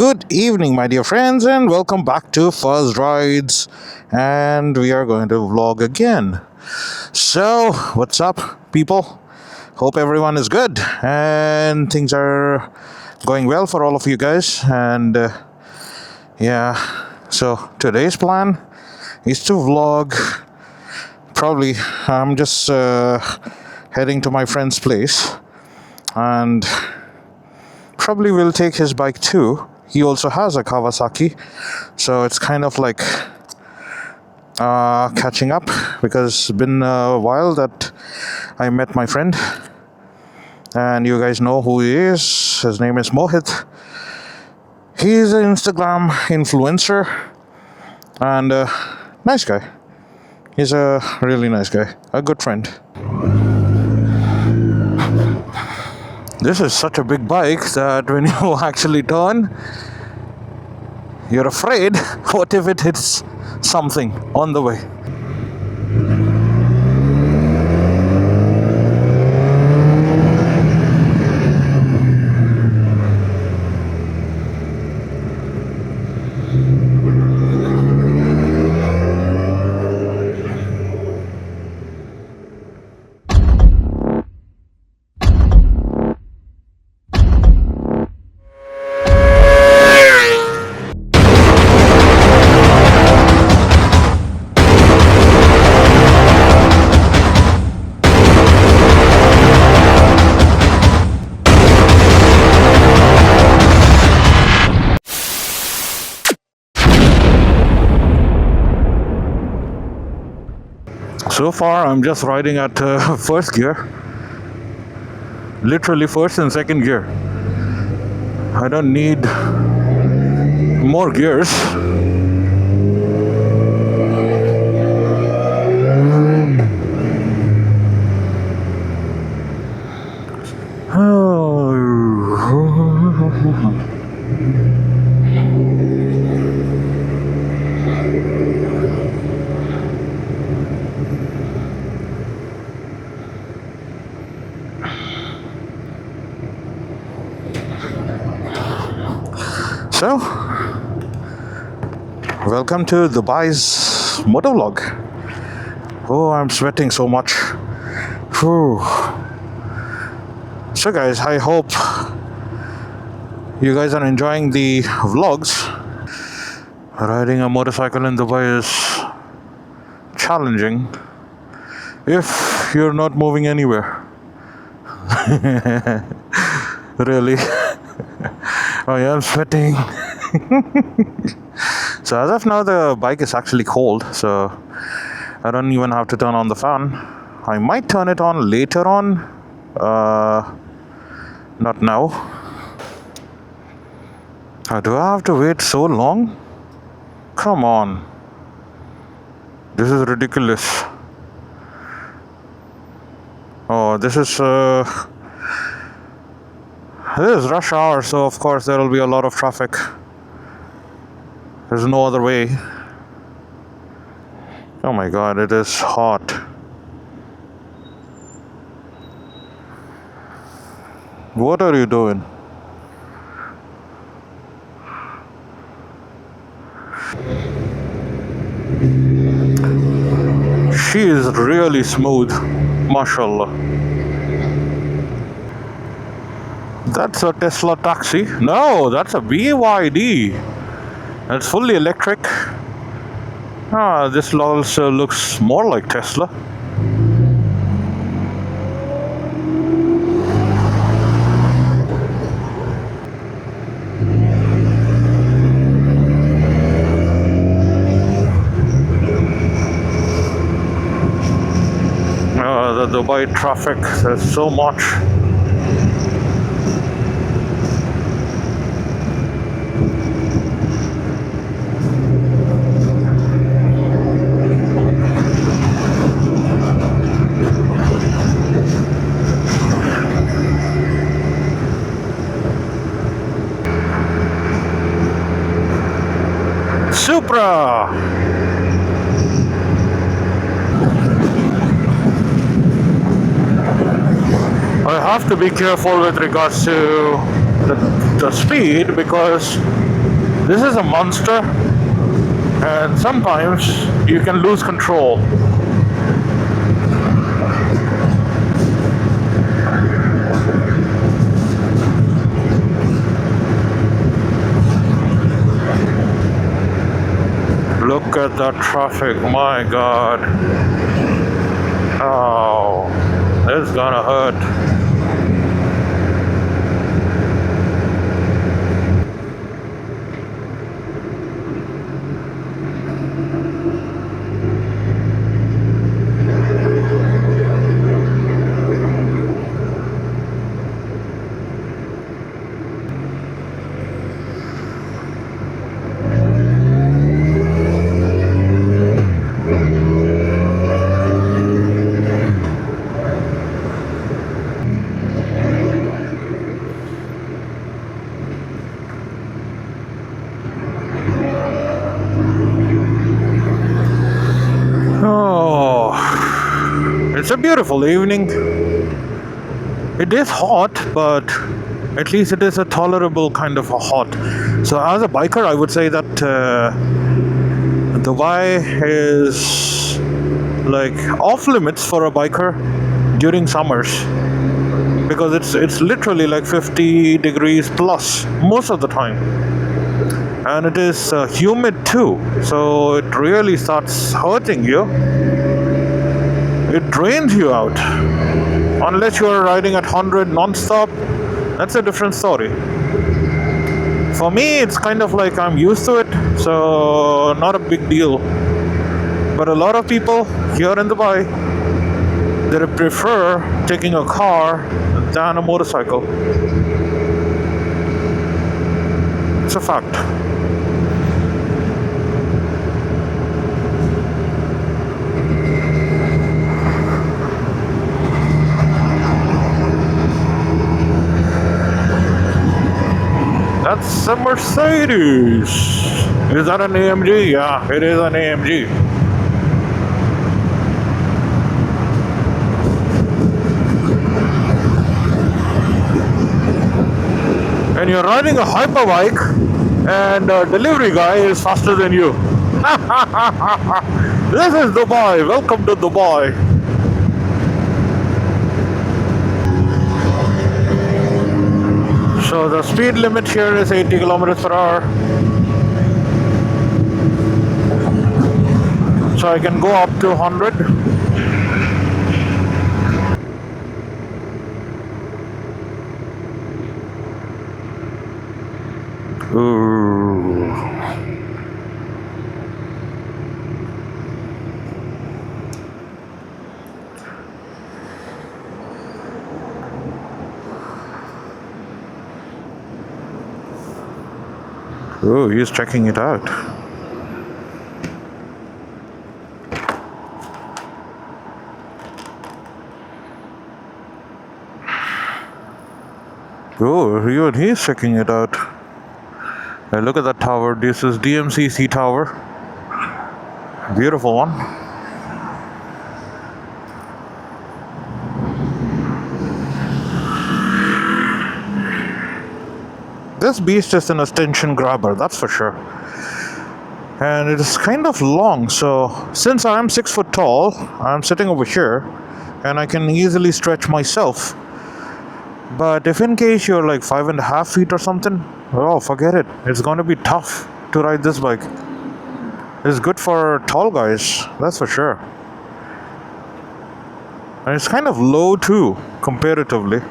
Good evening, my dear friends, and welcome back to FuzzRides. And we are going to vlog again. So, what's up, people? Hope everyone is good and things are going well for all of you guys. And so today's plan is to vlog. Probably, I'm just heading to my friend's place, and probably will take his bike too. He also has a Kawasaki, so it's kind of like catching up, because it's been a while that I met my friend, and you guys know who he is. His name is Mohit. He's an Instagram influencer and a nice guy. He's a really nice guy, a good friend. This is such a big bike that when you actually turn, you're afraid, what if it hits something on the way? So far, I'm just riding at first gear. Literally first and second gear. I don't need more gears. So, welcome to Dubai's Moto vlog. Oh, I'm sweating so much. Whew. So guys, I hope you guys are enjoying the vlogs. Riding a motorcycle in Dubai is challenging if you're not moving anywhere. Really. I am sweating. So as of now, the bike is actually cold, so I don't even have to turn on the fan. I might turn it on later on, not now. Do I have to wait so long? Come on, this is ridiculous. Oh, this is rush hour, so of course there will be a lot of traffic. There's no other way. Oh my god, it is hot. What are you doing? She is really smooth, mashallah. That's a Tesla taxi. No, that's a BYD. That's fully electric. This also looks more like Tesla. The Dubai traffic, there's so much. Supra! I have to be careful with regards to the speed, because This is a monster, and sometimes you can lose control. Look at that traffic, my God. Oh, it's gonna hurt. Oh, it's a beautiful evening. It is hot, but at least it is a tolerable kind of a hot. So as a biker, I would say that Dubai is like off limits for a biker during summers, because it's literally like 50 degrees plus most of the time. And it is humid too, so it really starts hurting you. It drains you out. Unless you are riding at 100 non-stop, that's a different story. For me, it's kind of like I'm used to it, so not a big deal. But a lot of people here in Dubai, they prefer taking a car than a motorcycle. It's a fact. That's a Mercedes. Is that an AMG? Yeah, it is an AMG. And you're riding a hyperbike, and the delivery guy is faster than you. This is Dubai. Welcome to Dubai. So the speed limit here is 80 kilometers per hour. So I can go up to 100. Ooh. Oh, he's checking it out. Oh, he's checking it out. Hey, look at that tower. This is DMCC tower. Beautiful one. This beast is an attention grabber, that's for sure. And it is kind of long, so since I am 6 foot tall, I'm sitting over here and I can easily stretch myself. But if in case you're like 5.5 feet or something, oh, forget it. It's going to be tough to ride this bike. It's good for tall guys, that's for sure. And it's kind of low too, comparatively,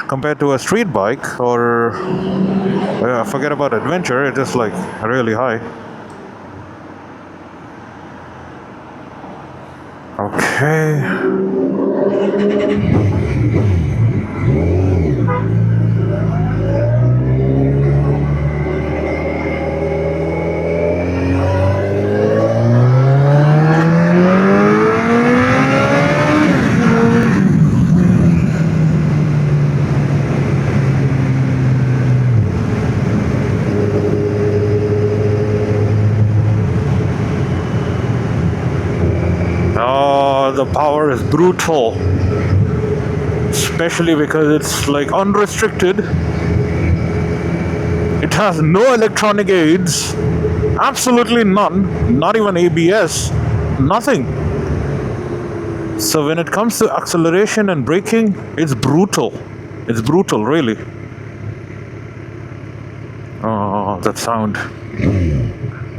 compared to a street bike or forget about adventure. It is like really high. Okay. The power is brutal, especially because it's like unrestricted. It It has no electronic aids, absolutely none, not even ABS, nothing. So when it comes to acceleration and braking, it's brutal. It's brutal, really. Oh, that sound.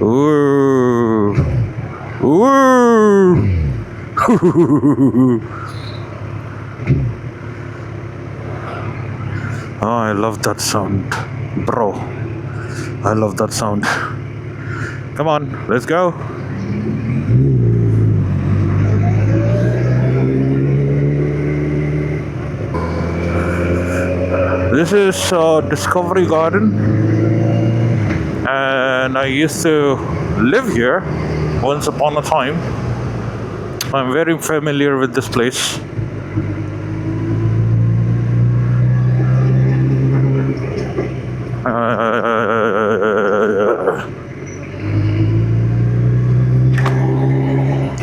Ooh. Ooh. Oh, I love that sound, bro. I love that sound. Come on, let's go. This is Discovery Garden, and I used to live here once upon a time. I'm very familiar with this place.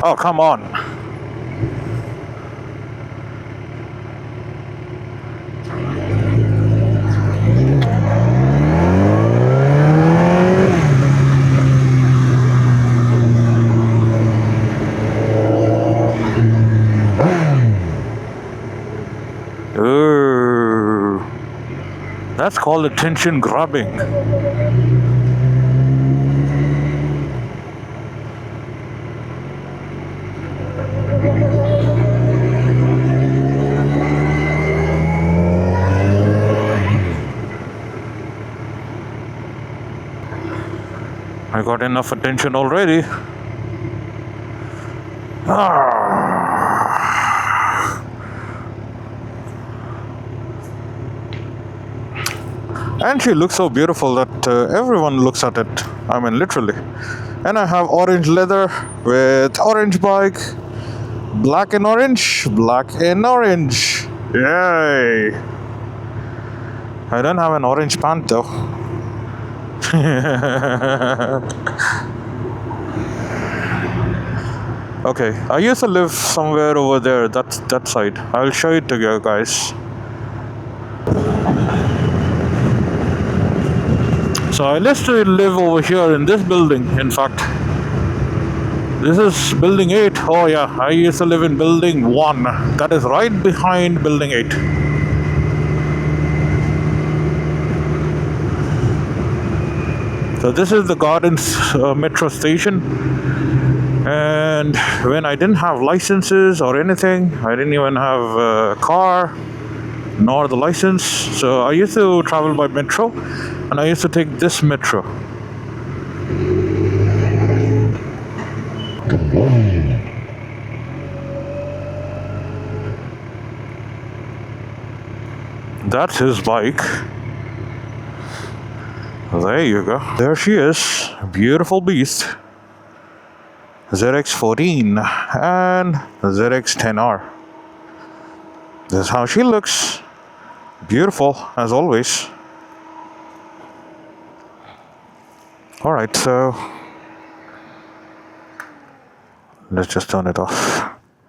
Oh, come on. Ooh. That's called attention grabbing. I got enough attention already. And she looks so beautiful that everyone looks at it. I mean, literally. And I have orange leather with orange bike. Black and orange. Black and orange. Yay! I don't have an orange pant though. Okay, I used to live somewhere over there, that side. I'll show it to you guys. So I used to live over here in this building, in fact. This is building 8. Oh yeah, I used to live in building 1. That is right behind building 8. So this is the Gardens metro station. And when I didn't have licenses or anything, I didn't even have a car nor the license, so I used to travel by metro, and I used to take this metro. That's his bike. There you go. There she is. Beautiful beast. ZX14 and ZX10R. This is how she looks. Beautiful as always. Alright, so let's just turn it off.